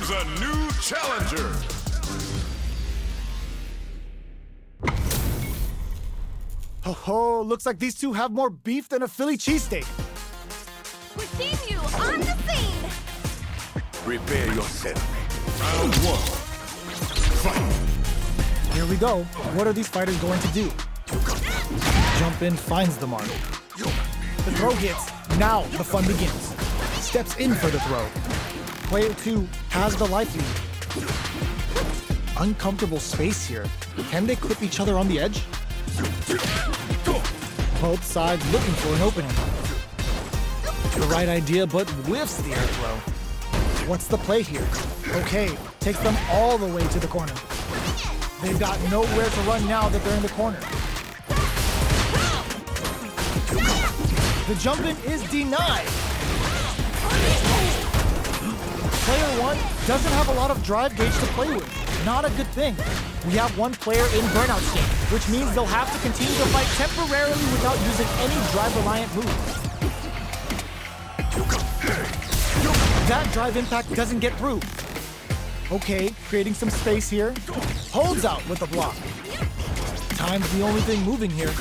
Choose a new challenger. Oh, looks like these two have more beef than a Philly cheesesteak. We're seeing you on the scene. Prepare yourself. Round one. Fight. Here we go. What are these fighters going to do? Jump in, finds the mark. The throw hits. Now the fun begins. Steps in for the throw. Player 2 has the life lead. Uncomfortable space here. Can they clip each other on the edge? Both sides looking for an opening. The right idea, but whiffs the air throw. What's the play here? Okay, takes them all the way to the corner. They've got nowhere to run now that they're in the corner. The jump in is denied. Player 1 doesn't have a lot of drive gauge to play with. Not a good thing. We have one player in burnout state, which means they'll have to continue to fight temporarily without using any drive-reliant moves. That drive impact doesn't get through. Okay, creating some space here. Holds out with the block. Time's the only thing moving here.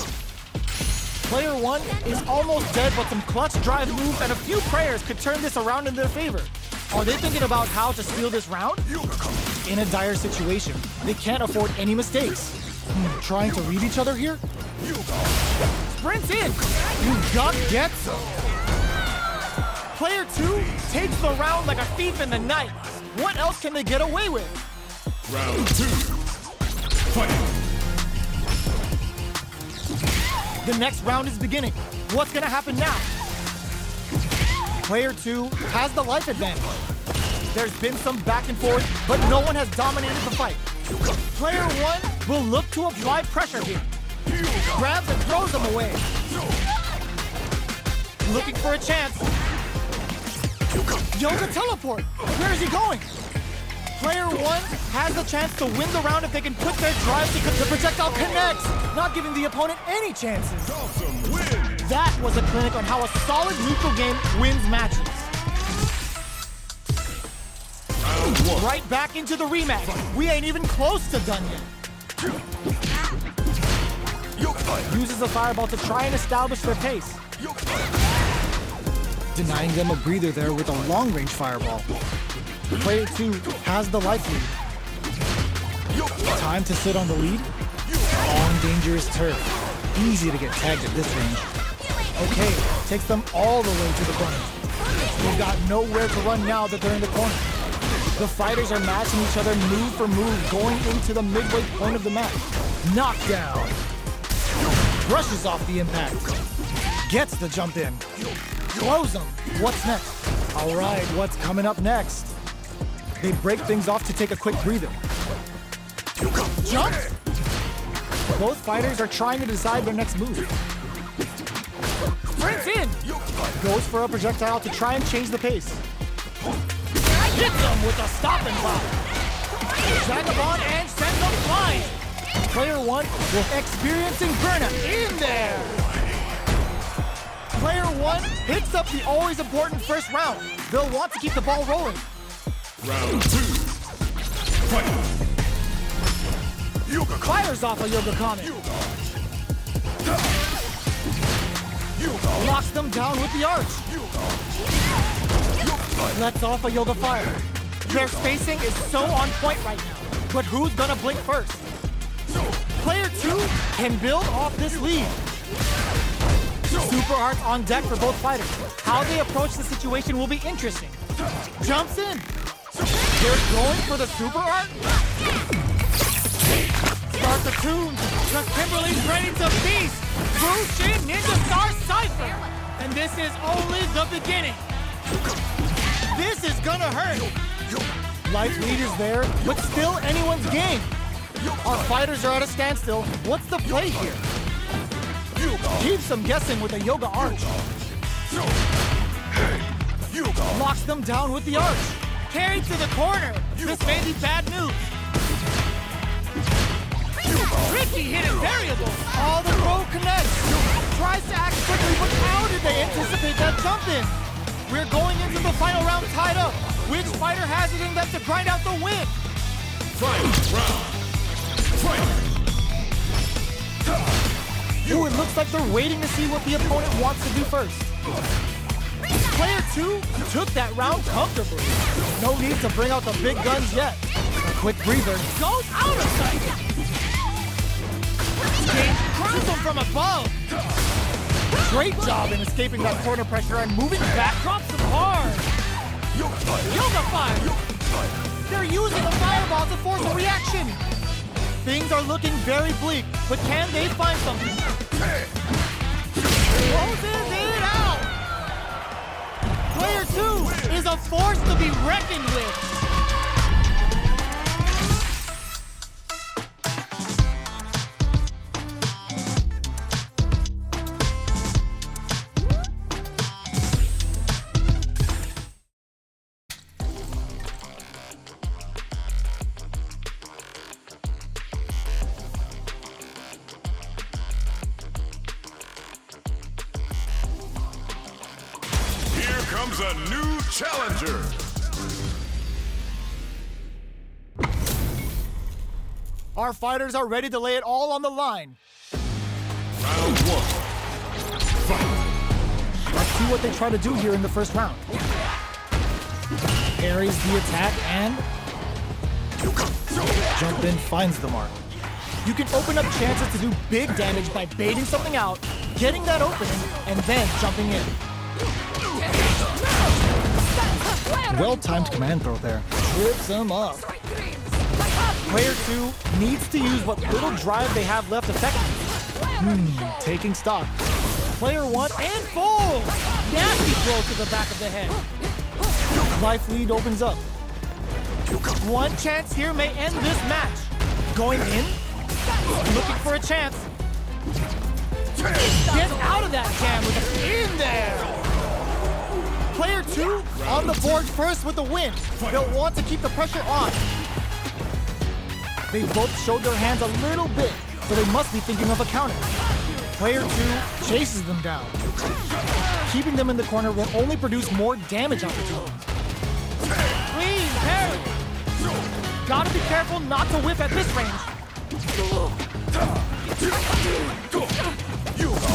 Player 1 is almost dead, but some clutch drive moves and a few prayers could turn this around in their favor. Are they thinking about how to steal this round? In a dire situation, they can't afford any mistakes. Trying to read each other here? Sprints in! You got gets him! Player 2 takes the round like a thief in the night. What else can they get away with? Round 2. Fight. The next round is beginning. What's gonna happen now? Player 2 has the life advantage. There's been some back and forth, but no one has dominated the fight. Player 1 will look to apply pressure here. Grabs and throws them away. Looking for a chance. Yoga teleport. Where is he going? Player 1 has the chance to win the round if they can put their drive to the projectile connects, not giving the opponent any chances. Dhalsim wins. That was a clinic on how a solid neutral game wins matches. Round 1. Right back into the rematch. We ain't even close to done yet. Uses a fireball to try and establish their pace. Denying them a breather there with a long-range fireball. Player 2 has the life lead. Time to sit on the lead. On dangerous turf. Easy to get tagged at this range. Okay, takes them all the way to the corner. They've got nowhere to run now that they're in the corner. The fighters are matching each other move for move, going into the midway point of the match. Knockdown. Brushes off the impact. Gets the jump in. Close them. What's next? All right, what's coming up next? They break things off to take a quick breather. Jump! Both fighters are trying to decide their next move. Sprints in! Goes for a projectile to try and change the pace. Hits them with a stop and block. Vagabond and sends them flying. Player 1 will experiencing burnout in there. Player 1 hits up the always important first round. They'll want to keep the ball rolling. Round 2. Fight. Fires off a Yoga Comment. Locks them down with the arch. Lets off a Yoga Fire. Their spacing is so on point right now. But who's gonna blink first? Player 2 can build off this lead. Super Arts on deck for both fighters. How they approach the situation will be interesting. Jumps in. They're going for the Super Art. Start the tune. The Kimberly's ready to feast. Bushin Ninja Star Cypher. And this is only the beginning. This is gonna hurt. Life lead is there, but still anyone's game. Our fighters are at a standstill. What's the play here? Keeps them guessing with a Yoga Arch. Locks them down with the arch. Carried to the corner. This may be bad news. Tricky hidden variable. All the throw connects. Tries to act quickly, but how did they anticipate that jump in? We're going into the final round tied up. Which fighter has it in them to grind out the win? Final round. Fight. Ooh, it looks like they're waiting to see what the opponent wants to do first. Player 2 took that round comfortably. No need to bring out the big guns yet. A quick breather. Goes out of sight. Game crowns him from above. Great job in escaping that corner pressure and moving back. Drops him hard. Yoga fire. They're using a fireball to force a reaction. Things are looking very bleak, but can they find something? Closes it out. Player 2 is a force to be reckoned with. Comes a new challenger. Our fighters are ready to lay it all on the line. Round 1. Fight. Let's see what they try to do here in the first round. Parries the attack and jump in finds the mark. You can open up chances to do big damage by baiting something out, getting that opening, and then jumping in. Well-timed command throw there. Trips him up. Player 2 needs to use what little drive they have left effectively. Taking stock. Player 1 and full! Nasty throw to the back of the head. Life lead opens up. One chance here may end this match. Going in? Looking for a chance. Get out of that jam with a in there! Player 2 on the board first with the win. They'll want to keep the pressure on. They both showed their hands a little bit, so they must be thinking of a counter. Player 2 chases them down. Keeping them in the corner will only produce more damage opportunities. Clean parry! Gotta be careful not to whiff at this range.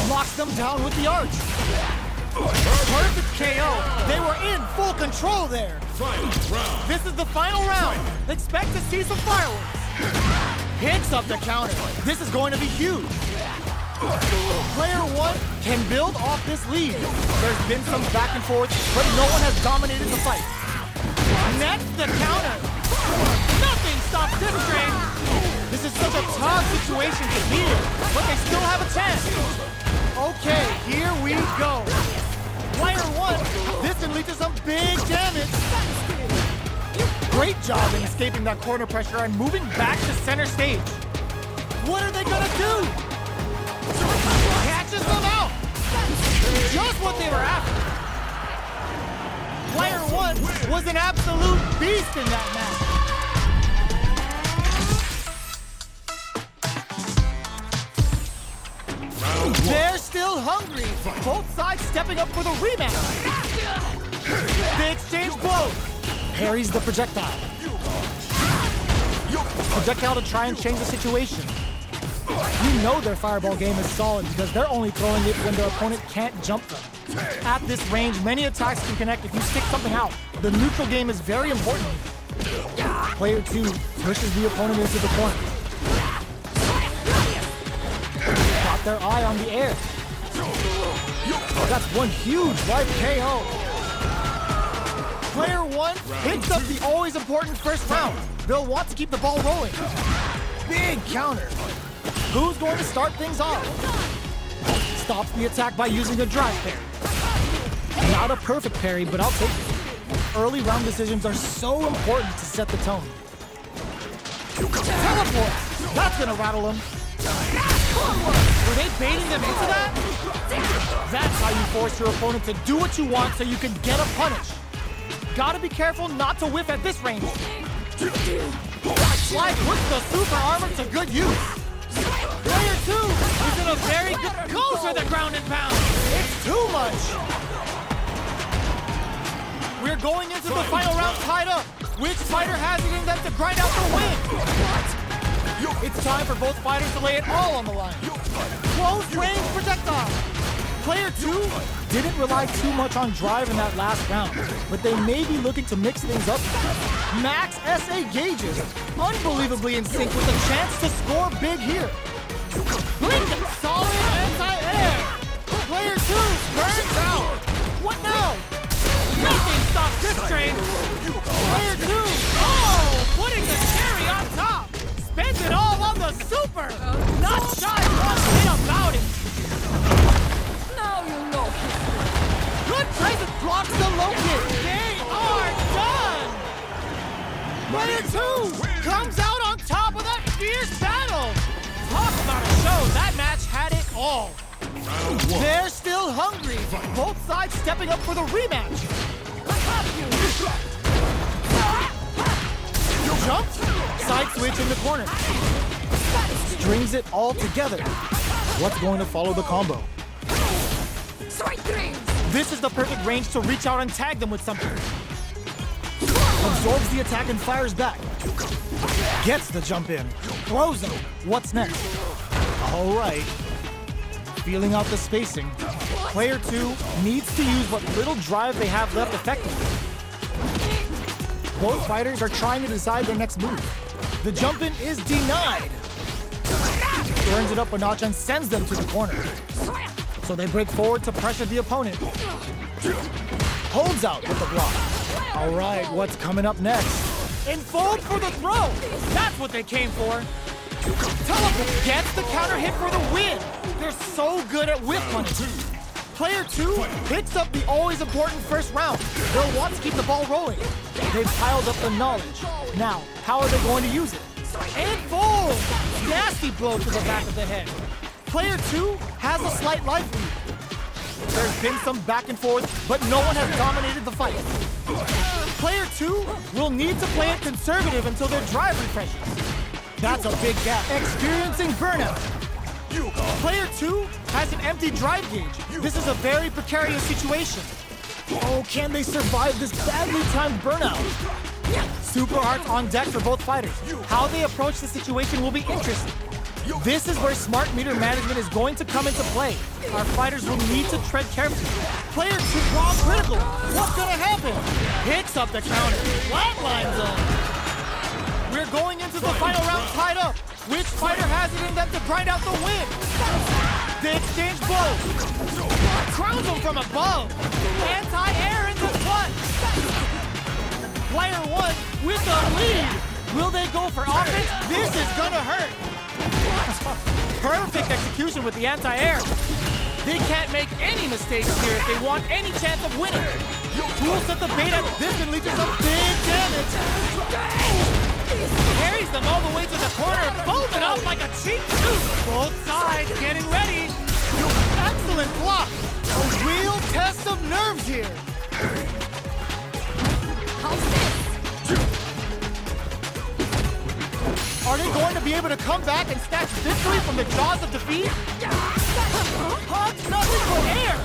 Locks them down with the arch. Perfect KO. They were in full control there. Final round. This is the final round. Expect to see some fireworks. Picks up the counter. This is going to be huge. Player 1 can build off this lead. There's been some back and forth, but no one has dominated the fight. Next, the counter. Nothing stops this train. This is such a tough situation to be in, but they still have a chance. Okay, here we go. Player 1, this can lead to some big damage. Great job in escaping that corner pressure and moving back to center stage. What are they gonna do? Catches them out. Just what they were after. Player 1 was an absolute beast in that match. They're still hungry. Both sides stepping up for the rematch. They exchange blows. Parries the projectile. Projectile to try and change the situation. You know their fireball game is solid because they're only throwing it when their opponent can't jump them. At this range, many attacks can connect if you stick something out. The neutral game is very important. Player 2 pushes the opponent into the corner. Got their eye on the air. That's one huge life KO. Player 1 picks up the always important first round. They'll want to keep the ball rolling. Big counter. Who's going to start things off? Stops the attack by using a drive parry. Not a perfect parry, but I'll take it. Early round decisions are so important to set the tone. Teleport! That's gonna rattle them. Were they baiting them into that? That's how you force your opponent to do what you want so you can get a punish. Gotta be careful not to whiff at this range. Slide puts the super armor to good use. Player 2 is in a very good... Goes for the ground and pound. It's too much. We're going into the final round tied up. Which fighter has it in them to grind out the win? It's time for both fighters to lay it all on the line. Close range projectile. Player 2 didn't rely too much on drive in that last round, but they may be looking to mix things up. Max SA gauges, unbelievably in sync with a chance to score big here. Blinking solid anti-air. Player 2 burns out. What now? Nothing stops this train. Player 2, oh, putting the cherry on top. Spends it all on the super. Not shy one bit about it. Now you know. Good Tyson blocks the low kick. They are done. Player 2 comes out on top of that fierce battle. Talk about a show. That match had it all. They're still hungry. Both sides stepping up for the rematch. Jumps, side switch in the corner. Strings it all together. What's going to follow the combo? This is the perfect range to reach out and tag them with something. Absorbs the attack and fires back. Gets the jump in. Throws him. What's next? All right. Feeling out the spacing. Player 2 needs to use what little drive they have left effectively. Both fighters are trying to decide their next move. The jump in is denied. Turns it up a notch and sends them to the corner. So they break forward to pressure the opponent. Holds out with the block. All right, what's coming up next? Enfold for the throw. That's what they came for. Teleport gets the counter hit for the win. They're so good at whip punches. Player 2 picks up the always important first round. They'll want to keep the ball rolling. They've piled up the knowledge. Now, how are they going to use it? And fold! Nasty blow to the back of the head. Player 2 has a slight life lead. There's been some back and forth, but no one has dominated the fight. Player 2 will need to play it conservative until their drive refreshes. That's a big gap. Experiencing burnout. Player 2 has an empty drive gauge. This is a very precarious situation. Oh, can they survive this badly timed burnout? Super arts on deck for both fighters. How they approach the situation will be interesting. This is where smart meter management is going to come into play. Our fighters will need to tread carefully. Player 2 wrong critical. What's gonna happen? Picks up the counter. Flatlines them. We're going into the final round tied up. Which fighter has it in them to grind out the win? They exchange blows. Crowns them from above. Anti-air in the butt. Player 1 with the lead. Will they go for offense? This is gonna hurt. Perfect execution with the anti-air. They can't make any mistakes here if they want any chance of winning. Who'll set the bait at this and leads to some big damage. Carries them all the way to the corner, folded up like a cheap suit. Both sides getting ready. Excellent block. A real test of nerves here. Are they going to be able to come back and snatch victory from the jaws of defeat? Hugs nothing but air.